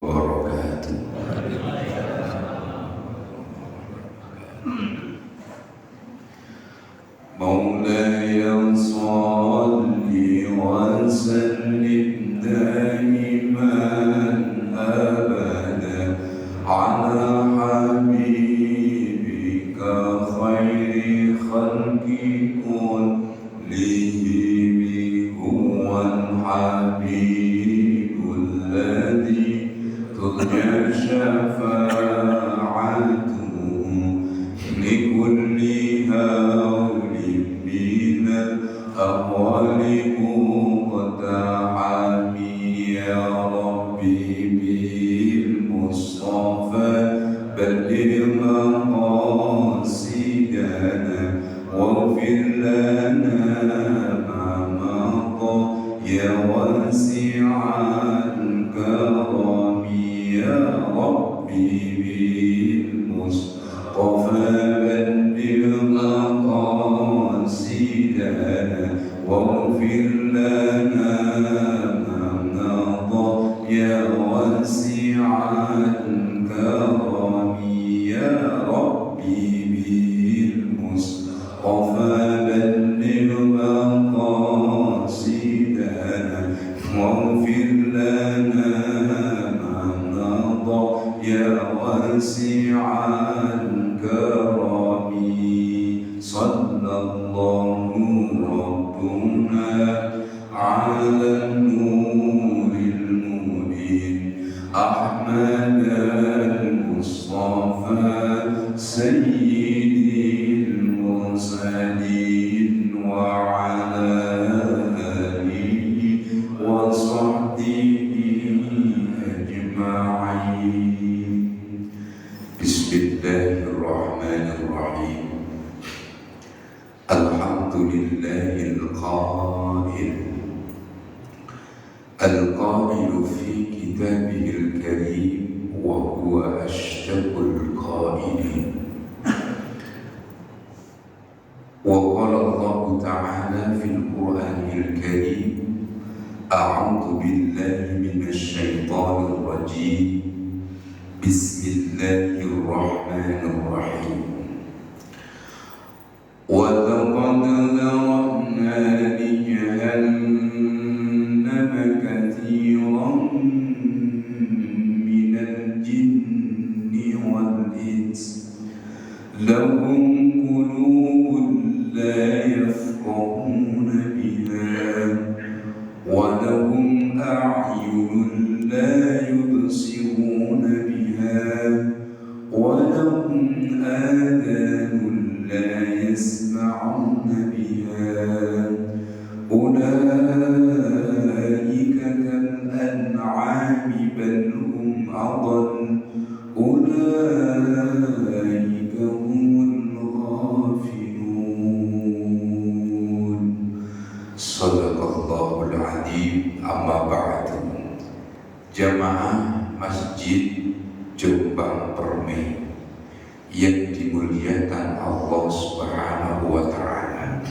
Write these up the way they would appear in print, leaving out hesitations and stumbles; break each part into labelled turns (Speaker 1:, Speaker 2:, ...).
Speaker 1: wabarakatuh. مولاي صل وسلم دائما أبدا على حبيبك خير خلق كلهم هو الحبيب الذي ترجى شفاعته لكل هول من الأهوال مقتحم يا ربي بالمصطفى بلغ مقاصدنا واغفر لنا ما مضى يا واسع الكرم يا ربي بالمصطفى بلغ مقاصدنا واغفر لنا ما مضى يا واسع الكرم يا ربي بالمصطفى بلغ مقاصدنا واغفر لنا ما مضى يا واسع الكرم صلى الله ربنا على النور المبين أحمد المصطفى سيد المرسلين وعلى آله وصحبه أجمعين. بسم الله الرحمن الرحيم. الحمد لله القائل في كتابه الكريم وهو أشتق القائلين. وقال الله تعالى في القرآن الكريم: أعوذ بالله من الشيطان الرجيم. بسم الله الرحمن الرحيم. ولقد ذرأنا لجهنم كثيرا من الجن والإنس لهم قلوب لا يفقهون بها ولهم أعين لا يبصرون بها ولهم آذان لا يسمعون بها أولئك كالأنعام بل هم أضل أولئك هم الغافلون. صدق الله العظيم. أما بعد. Jamaah Masjid Jombang Permai yang dimuliakan Allah Subhanahu wa Ta'ala,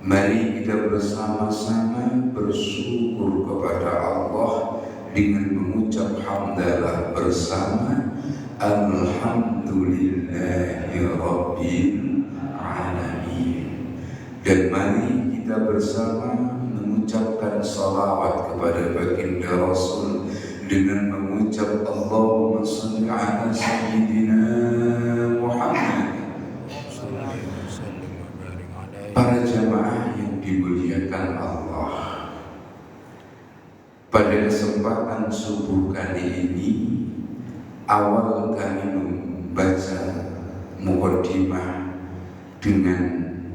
Speaker 1: mari kita bersama-sama bersyukur kepada Allah dengan mengucap hamdalah bersama Alhamdulillahi Rabbil Alamin. Dan mari kita bersama mengucapkan salawat kepada baginda Rasul dengan mengucap Allahumma shalli ala sayyidina Muhammad. Para jamaah yang dimuliakan Allah, pada kesempatan subuh kali ini awal kami membaca muqaddimah dengan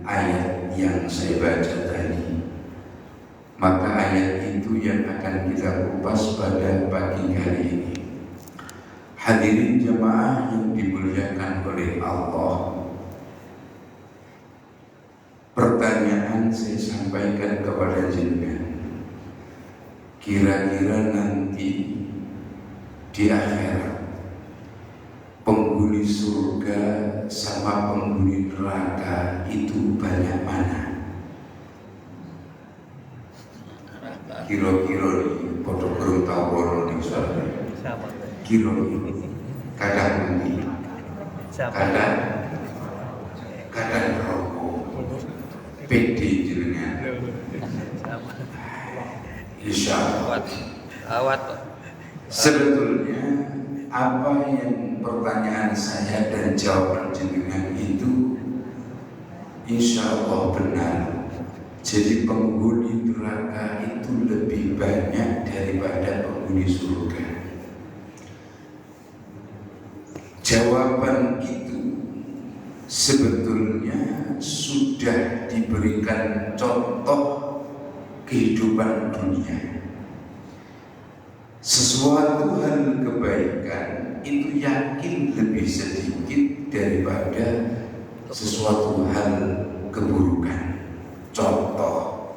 Speaker 1: ayat yang saya baca tadi. Maka ayat itu yang akan kita kupas pada pagi kali ini. Hadirin jamaah yang dimuliakan oleh Allah, pertanyaan saya sampaikan kepada jenengan. Kira-kira nanti di akhirat penghuni surga sama penghuni neraka itu banyak mana? Kira-kira di podo gerung tawon ning sana. kira kadang mandi, kadang rokok, PD jenengan. Insya Allah. Sebetulnya apa yang pertanyaan saya dan jawaban jenengan itu insya Allah benar. Jadi penghuni neraka itu lebih banyak daripada penghuni surga. Jawaban itu sebetulnya sudah diberikan contoh kehidupan dunia. Sesuatu hal kebaikan itu yakin lebih sedikit daripada sesuatu hal keburukan. Contoh,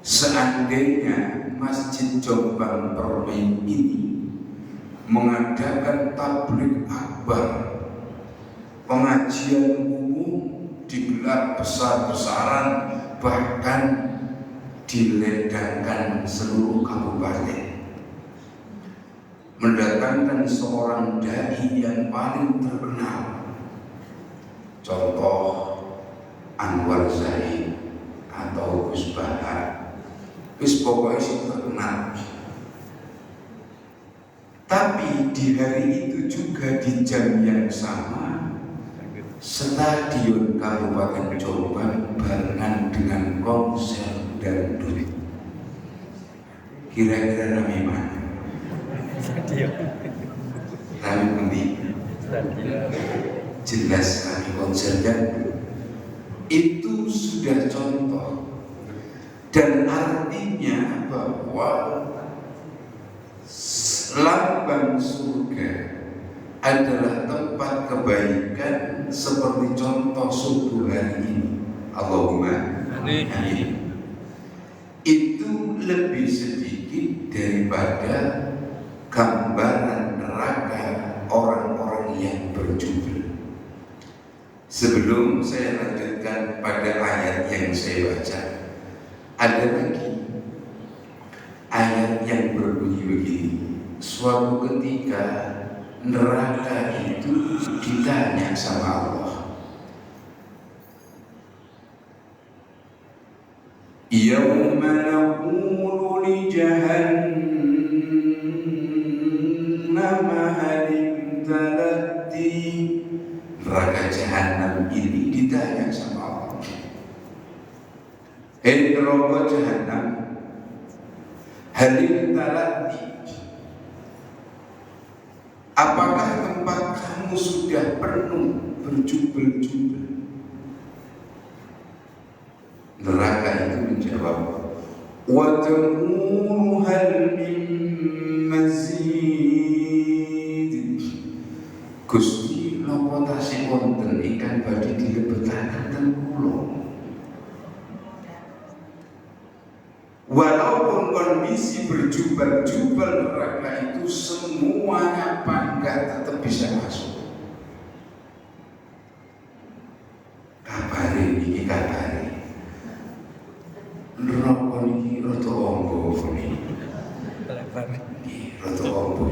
Speaker 1: seandainya Masjid Jombang Permain ini mengadakan tabligh akbar, pengajian umum digelar besar-besaran, bahkan diledangkan seluruh kabupaten, mendatangkan seorang dai yang paling terkenal, contoh Anwar Zaid atau Gus Bahar, wis pokoknya sih terkenal. Tapi di hari itu juga di jam yang sama, Stadion Kabupaten Jombang barengan dengan konser dangdut. Kira-kira rame mana? Rame pundi? Jelas rame konser dangdut. Itu sudah contoh, dan artinya bahwa lambang surga adalah tempat kebaikan seperti contoh subuh hari ini. Allahumma amin. Itu lebih sedikit daripada gambaran neraka orang-orang yang berjubel. Sebelum saya lanjutkan pada ayat yang saya baca, ada lagi ayat yang berbunyi begini. Suatu ketika neraka itu ditanya sama Allah, Yawma naqulu li jahannam hal imtalati. Neraka jahanam ini ditanya sama Allah, neraka jahanam hal imtalati, apakah tempat kamu sudah penuh berjubel-jubel? Neraka itu menjawab, wa taqulu hal min mazid. Gusti napa tasih wonten ingkang badhe dilebetaken ten kula. Walaupun kondisi berjubel-jubel neraka itu semuanya bangga tetap bisa masuk. Kabare iki kabare. Neraka iki rada ombo niki. Rada ombo.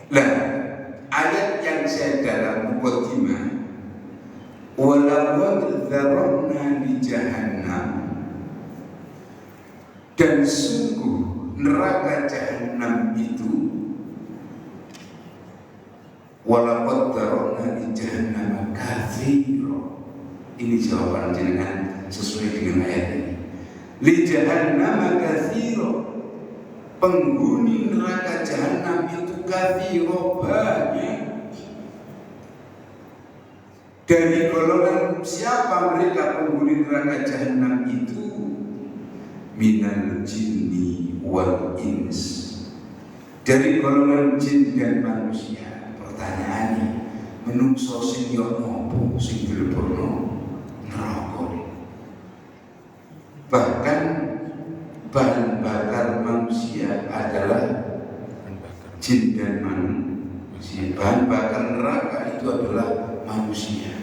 Speaker 1: Nah, ayat yang saya dalam mukadimah, walaqad dzarabna li jahannam, dan sungguh neraka jahanam itu, walaqad dzarabna li jahannam katsira. Ini jawaban jenengan sesuai dengan ayat ini. Li jahannam katsira, penghuni neraka jahanam itu katsira, banyak. Dari golongan siapa mereka penghuni neraka jahanam itu? Minal jinni wal ins, dari golongan jin dan manusia. Pertanyaannya, menungso sing yo nopo sing dilebokno neraka? Bahkan bahan bakar manusia adalah jin dan manusia. Bahan bakar neraka itu adalah manusia.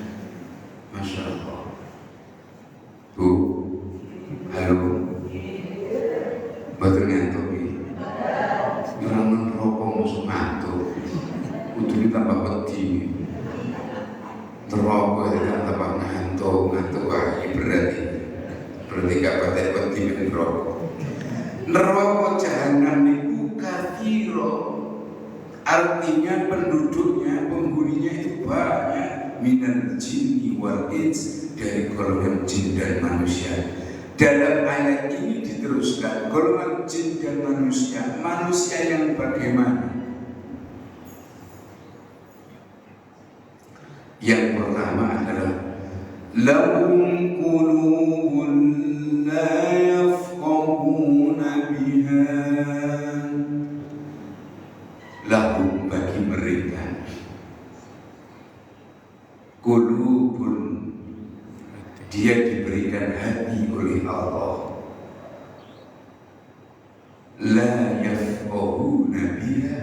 Speaker 1: Masya Allah. Bu, halo, betul ngantuk. tambah wedi. Neraka itu kan tambah ngantuk lagi berarti gak patek wedi neraka. Neraka jahanam itu kathiro, artinya penduduknya, penghuninya itu banyak, minal jinni wal ins, dari golongan jin dan manusia. Dalam ayat ini diteruskan golongan jin dan manusia. Manusia yang bagaimana? Yang pertama adalah lahum qulubun la yafqahuna biha. Lahum, bagi mereka, qulubun, dia diberikan hati oleh Allah, la yafqahuna biha,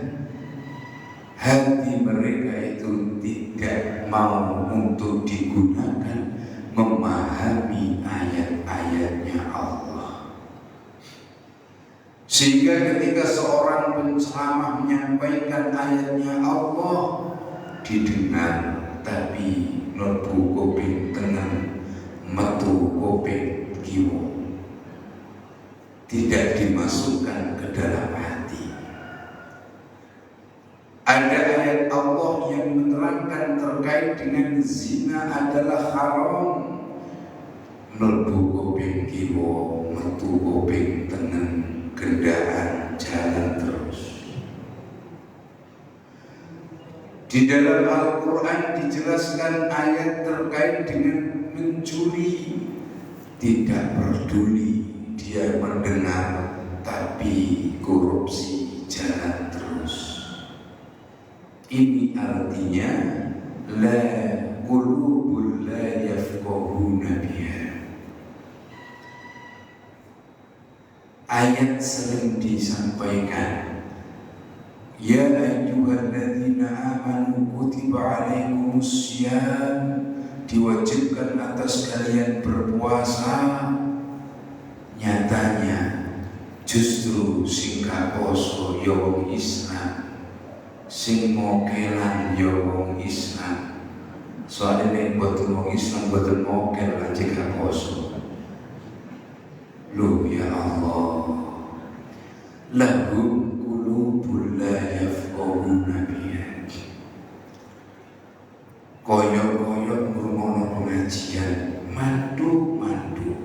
Speaker 1: hati mereka itu tidak mau untuk digunakan memahami ayat-ayatnya Allah. Sehingga ketika seorang penceramah menyampaikan ayatnya Allah, didengar tapi mlebu kuping tengen, metu kuping kiwa, tidak dimasukkan ke dalam hati. Ada ayat Allah yang menerangkan terkait dengan zina adalah haram, mlebu kuping kiwa, metu kuping tengen, gendaan jalan terus. Di dalam Al-Quran dijelaskan ayat terkait dengan mencuri, tidak peduli dia mendengar, tapi korupsi jalan terus. Ini artinya la qulubul la yafqahuna biha. Ayat sering disampaikan, ya ayyuhalladzina amanu kutiba alaikumussyam, diwajibkan atas kalian berpuasa. Nyatanya justru sing poso ya wong Islam, sing mokelan ya wong Islam. Soalnya nek boten wong Islam boten mokel aja gak poso. Loh ya Allah, lahum qulubun la yafqahuna biha. Koyok-koyok ngrungokno pengajian, mandu-mandu.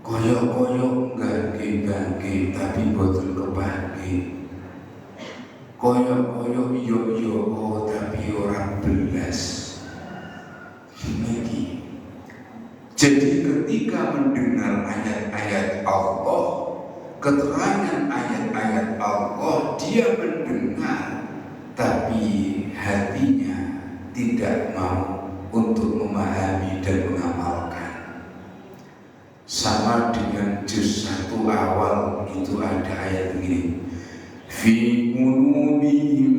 Speaker 1: Koyok-koyok gangge-gangge tapi boten kepake. Koyok-koyok yo-yo tapi orang belas. Lagi. Jadi ketika mendengar ayat-ayat Allah, keterangan ayat-ayat Allah, dia mendengar tapi hatinya tidak mau untuk memahami dan mengamalkan. Sama dengan juz 1 awal itu ada ayat begini, fi qulubihim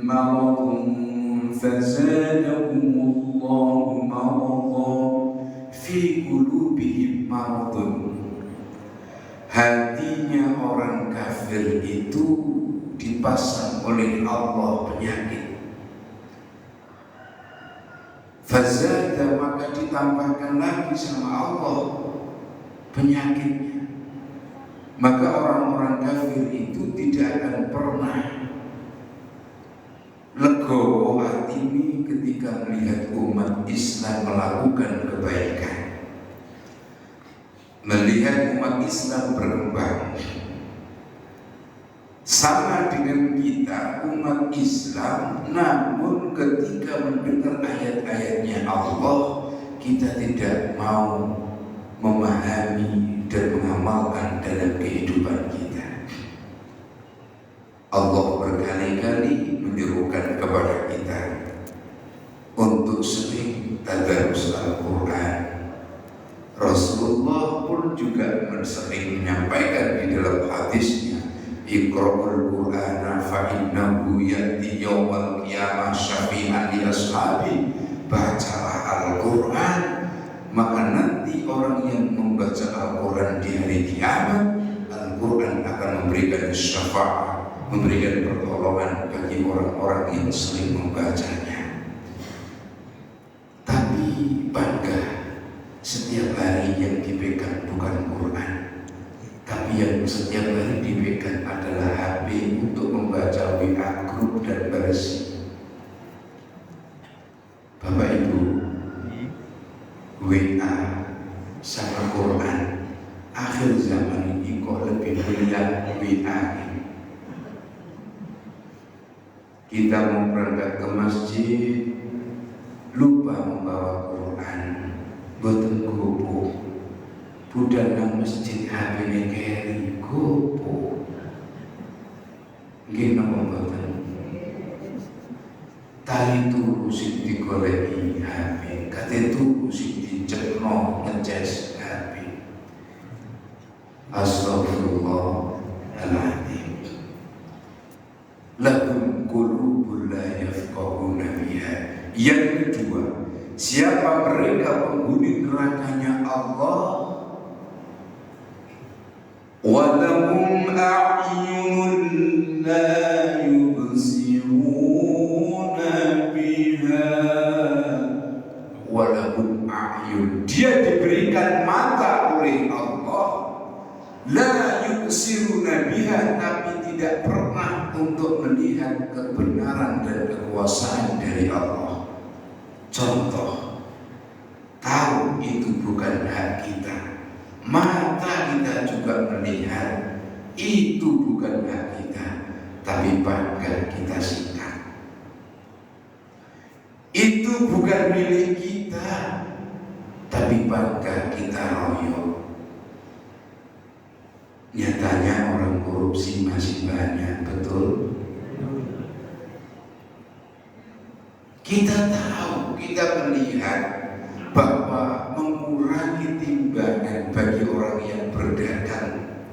Speaker 1: maradun fazadahumullahu maradan. Fi qulubihim maradun, hatinya orang kafir itu dipasang oleh Allah penyakit. Fazada, maka ditambahkan lagi sama Allah penyakitnya. Maka orang-orang kafir itu tidak akan pernah legowo hatinya ketika melihat umat Islam melakukan kebaikan, melihat umat Islam berkembang. Sama dengan kita umat Islam, namun ketika mendengar ayat-ayatnya Allah, kita tidak mau memahami dan mengamalkan dalam kehidupan kita. Allah berkali-kali menyerukan kepada kita untuk sering tadarus Al-Quran. Rasulullah pun juga sering menyampaikan di dalam hadisnya, Iqra'ul Qur'ana fa innahu ya'ti yawmal qiyamah syafi'an li ashabi. Bacalah Al-Quran, maka nanti orang yang membaca Al-Quran di hari kiamat, Al-Quran akan memberikan syafaat memberikan pertolongan bagi orang-orang yang sering membacanya. Tapi bangga setiap hari yang dipegang bukan Quran, tapi yang setiap hari dipegang adalah HP untuk membaca WA grup dan balas. Bapak Ibu, WA sama Quran akhir zaman ini kok lebih mulia WA ini. Kita mau berangkat ke masjid, lupa membawa Quran, boten gopo. Budal nang masjid HP-ne keri gopo. Nggih napa mboten? Tali turu sing digoleki HP, kate turu sing dicekno ngeces HP. Astagfirullahaladzim. Lahum qulubun la yafqahuna biha. Yang kedua, siapa mereka penghuni nerakanya Allah? Wa lahum a'yunun la yubsiruna biha. Wa lahum a'yun. Dia diberikan mata oleh Allah. La yubsiruna biha, tapi tidak pernah untuk melihat kebenaran dan kekuasaan dari Allah. Contoh, tahu itu bukan hak kita, mata kita juga melihat itu bukan hak kita, tapi bangga kita sikat. Itu bukan milik kita, tapi bangga kita royok. Nyatanya orang korupsi masih banyak, betul? Kita tahu, kita melihat bahwa mengurangi timbangan bagi orang yang berdagang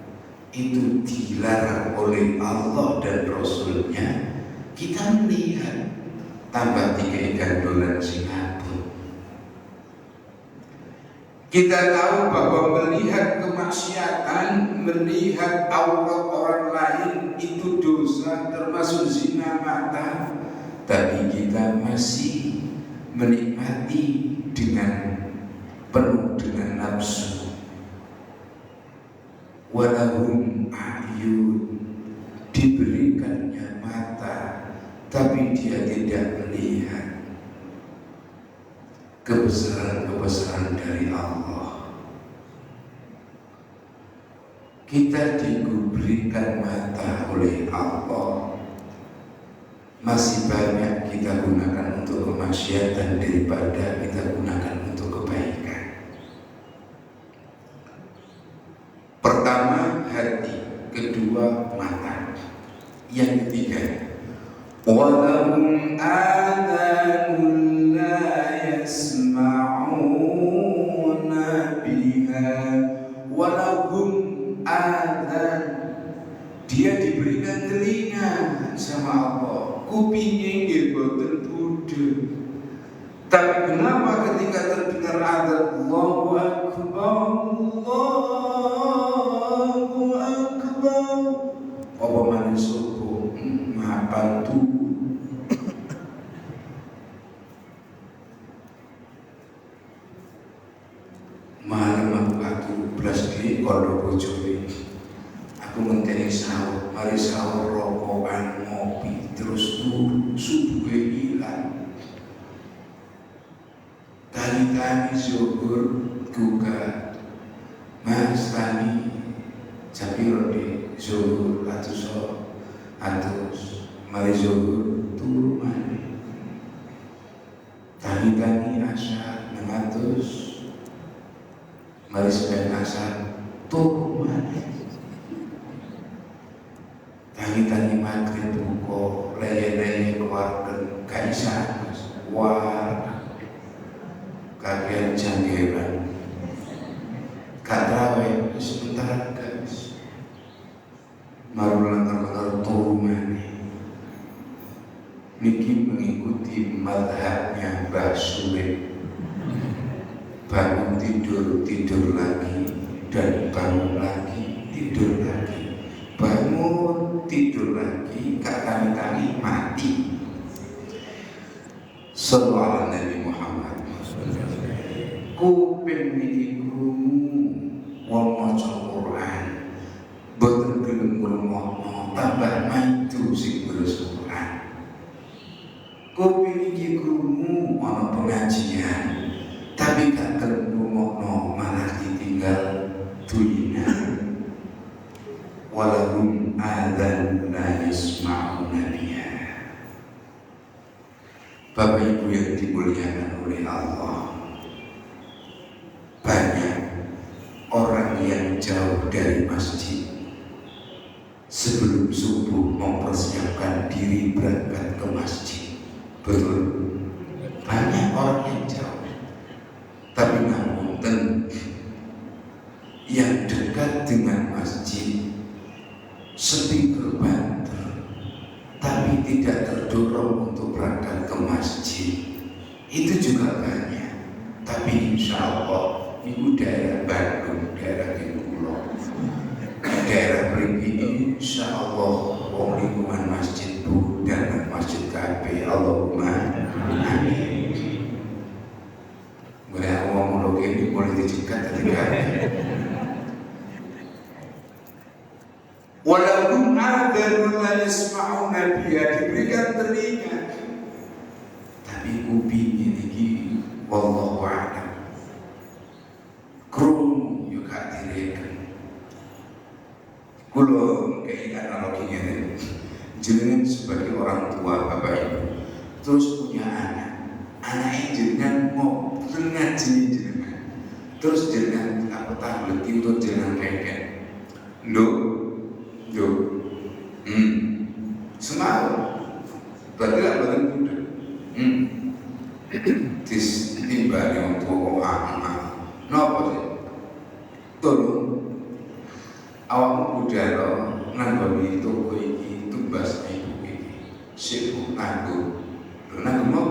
Speaker 1: itu dilarang oleh Allah dan Rasulnya. Kita melihat tambah 3 gandolan Singapura. Kita tahu bahwa melihat kemaksiatan, melihat aurat orang lain itu dosa, termasuk zina mata, tapi kita masih menikmati dengan penuh dengan nafsu. Walahum a'yun, diberikannya mata, tapi dia tidak melihat kebesaran-kebesaran dari Allah. Kita diberikan mata oleh Allah, masih banyak kita gunakan untuk kemaksiatan daripada kita gunakan untuk kebaikan. Pertama hati, kedua mata, yang ketiga walahum adhanun la yasma'una biha. Walahum adhan, dia diberikan telinga sama Allah, kupingnya nggih boten budhe. Tapi kenapa ketika terdengar azan Allahu Akbar, Allahu Akbar, apa manis subuh mapan tu malam aku belas di kondo bojone. Aku ngenteni sahur, mari sahur rokokan ngopi terus turu, subuhe ilang. Tani zuhur buka, Mas tani japiro di zuhur atus mari zuhur turu maneh. Tani asar 600, mari sepen asar turu maneh. Tani maghrib buka, leye-leye keluarga kaisan Mas. Wah, kagian janggeran katawe sebentar guys, marulang-marulang turu maneh. Niki mengikuti madhabnya Mbah Sulit. Bangun tidur lagi, dan bangun lagi, tidur lagi. Bangun tidur lagi, kami mati. Sallallahu Nabi Muhammad. Kuping niki krungu wong maca Quran, boten gelem ngrungokno, tambah maidu sing terus Quran. Kuping niki krungu ana pengajian, tapi gak gelem ngrungokno, malah ditinggal dunia. Walahum adzan la yasma'una biha. Bapak Ibu yang dimuliakan oleh Allah, banyak orang yang jauh dari masjid sebelum subuh mempersiapkan diri berangkat ke masjid. Betul? Banyak orang yang jauh, tapi namun yang dekat dengan masjid sepi berbanter, tapi tidak terdorong untuk berangkat ke masjid, itu juga banyak. Tapi insya Allah itu daerah Bandung, daerah Pulau, daerah Perigi, insya Allah wong lingkungan masjid bu dan masjid KB. Allahumma amin. Mulai ngomong ini boleh dicegat ketika walaupun adzan la yasma'una biha, diberikan telinga tapi kuping ini wallahu a'lam krungu yo gak direken. Kula kayak analogi ngene, jenengan sebagai orang tua Bapak Ibu terus punya anak jenengan mau ngaji jenengan, terus jenengan apa tablet itu jenengan keken lho semalam berarti lah badan budak ditimbali untuk napa sih tolong awakmu budara nanggoni toko iki tumbas ibu iki sibuk nganggo apa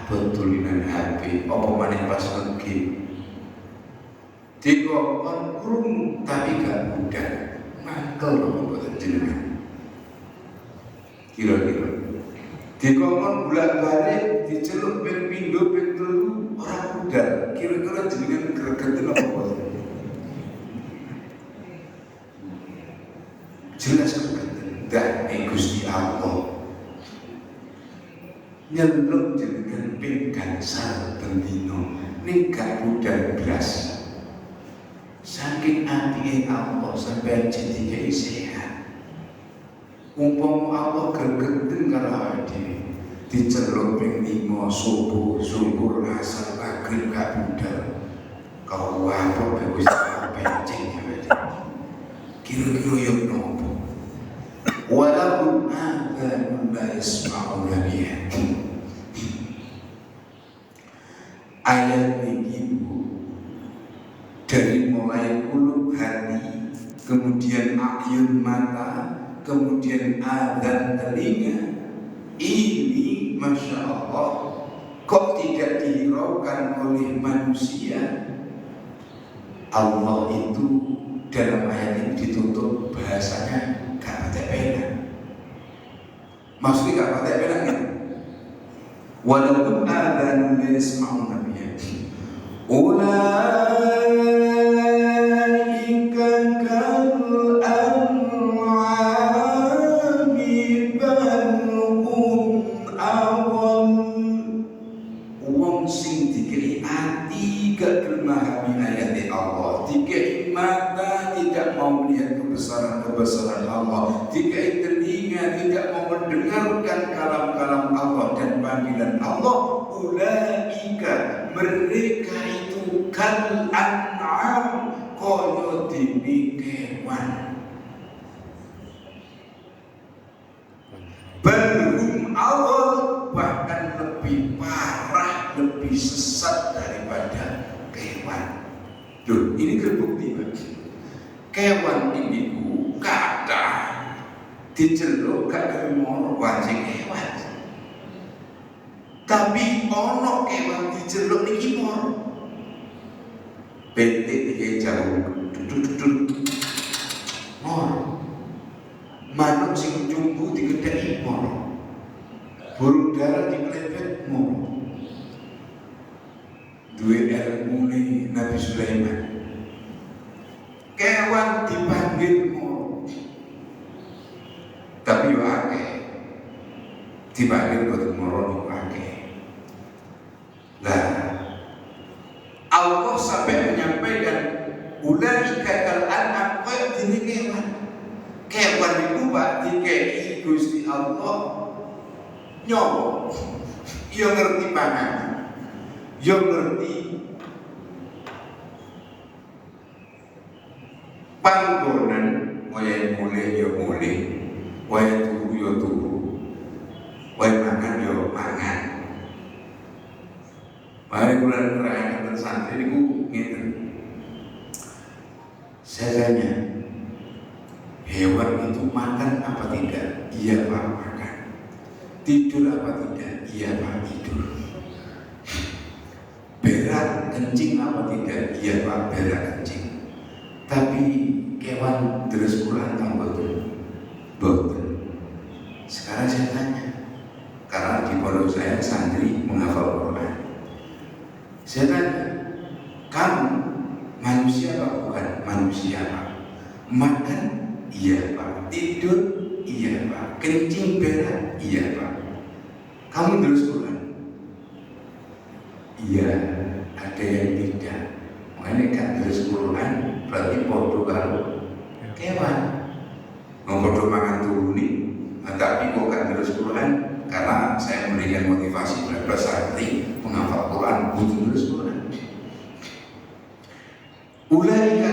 Speaker 1: abot tulinan HP apa maneh pas ngegame dikon krungu tapi gak budak mangkel mboten jenengan. Kira-kira dikongkon bolak-balik diceluk ping pindho ping telu ora budal, kira-kira jenengan gregeten apa mboten? Jelas gregeten. Dak Gusti Allah nyeluk jenengan ping gangsal bendino ning gak budal blas. Saking atine Allah sampai jadi sehat. Umpama Allah gregeten karo awake diceluk ping 5 subuh, zuhur, asar, maghrib gak budal. Kau apa bagus pencing ya. Kira-kira yo nopo? Walaupun adzan la yasma'una biha. Ayat ini dari mulai kulub hati, kemudian ayun mata, kemudian adzan telinga, ini Masya Allah kok tidak dihiraukan oleh manusia. Allah itu dalam ayat ini ditutup bahasanya gak pakai pena. Maksudnya gak pakai pena kan? Walaupun adzan la yasma'una biha kebesaran Allah, dikai telinga tidak mau mendengarkan kalam-kalam Allah dan panggilan Allah. Ulaika, mereka itu kal an'am, koyo dibikewan. Belum awal, bahkan lebih parah, lebih sesat daripada kewan. Loh, ini terbukti bagi kewan ini kata diceluk gak terima wajib kewan, tapi ono kewan diceluk niki mor bentik iki jauh duduk mor burung dara diklepetmu duwe ilmu Nabi Sulaiman. Kewan dipanggilmu tapi yo akeh dipanggil boten moro akeh. Lah Allah sampai menyampaikan ulaika kal an'am kaya dene kewan. Kewan itu Pak dikei Gusti Allah nyowo. Yo ngerti panganan. Yo ngerti panggonan waya mulai yo mulai, waya turu yo turu, waya mangan yo mangan. Mari kula nerangkan santri niku ngeten. Saya tanya, hewan itu makan apa tidak? Iya Pak, makan. Tidur apa tidak? Iya Pak, tidur. Berak kencing apa tidak? Iya Pak, berak kencing. Tapi kewan terus Quran tak betul. Sekarang saya tanya, karena di pondok saya santri menghafal Quran. Saya tanya, kamu manusia apa bukan? Manusia Pak. Makan? Iya Pak. Tidur? Iya Pak. Kencing berak? Iya Pak. Kamu terus Quran? Iya, ada yang tidak. Makanya kan terus Quran berarti podo karo kewan. Podo mangan turuni, tapi kok kan terus Quran? Karena saya memberikan motivasi kepada santri menghafal Quran, butuh terus Quran. Ulaika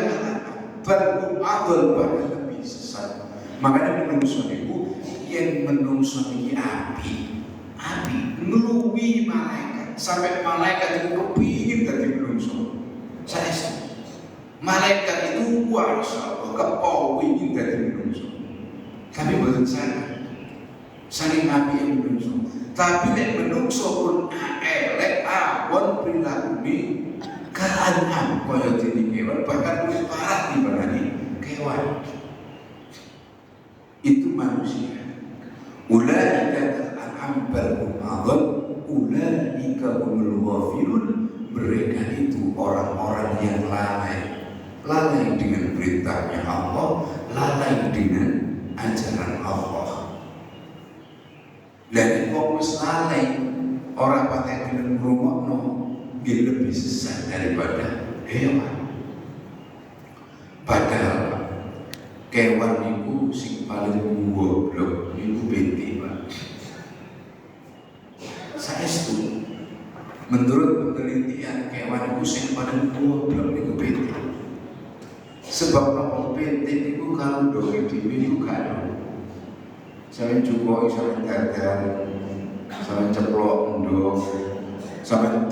Speaker 1: balhum adol bahkan lebih sesat. Makanya menungso niku yen menungso niki api ngeluwi malaikat sampai malaikat itu kepingin dadi menungso. Saestu malaikat itu kuasa kepingin dadi menungso. Tapi boten saking api yang menungso. Tapi nek menungso pun elek awon prilakune keanam kaya dene kewan, bahkan lebih parah dibanding kewan. Itu manusia. Ulaika al-an'am bal hum adall, ulaika humul ghafilun. Mereka itu orang-orang yang lalai dengan perintahnya Allah, lalai dengan ajaran Allah. Dan fokus lalai orang pakai dengan ngrungokno dia lebih sesat daripada hewan. Padahal kewan itu sing paling goblok itu bete Pak. Saestu menurut penelitian kewan itu sing paling goblok itu bete. Sebab apa bete itu kalau doi dhewe itu kan sampe cukup sampe dadar, sampe ceplok ndok, sampe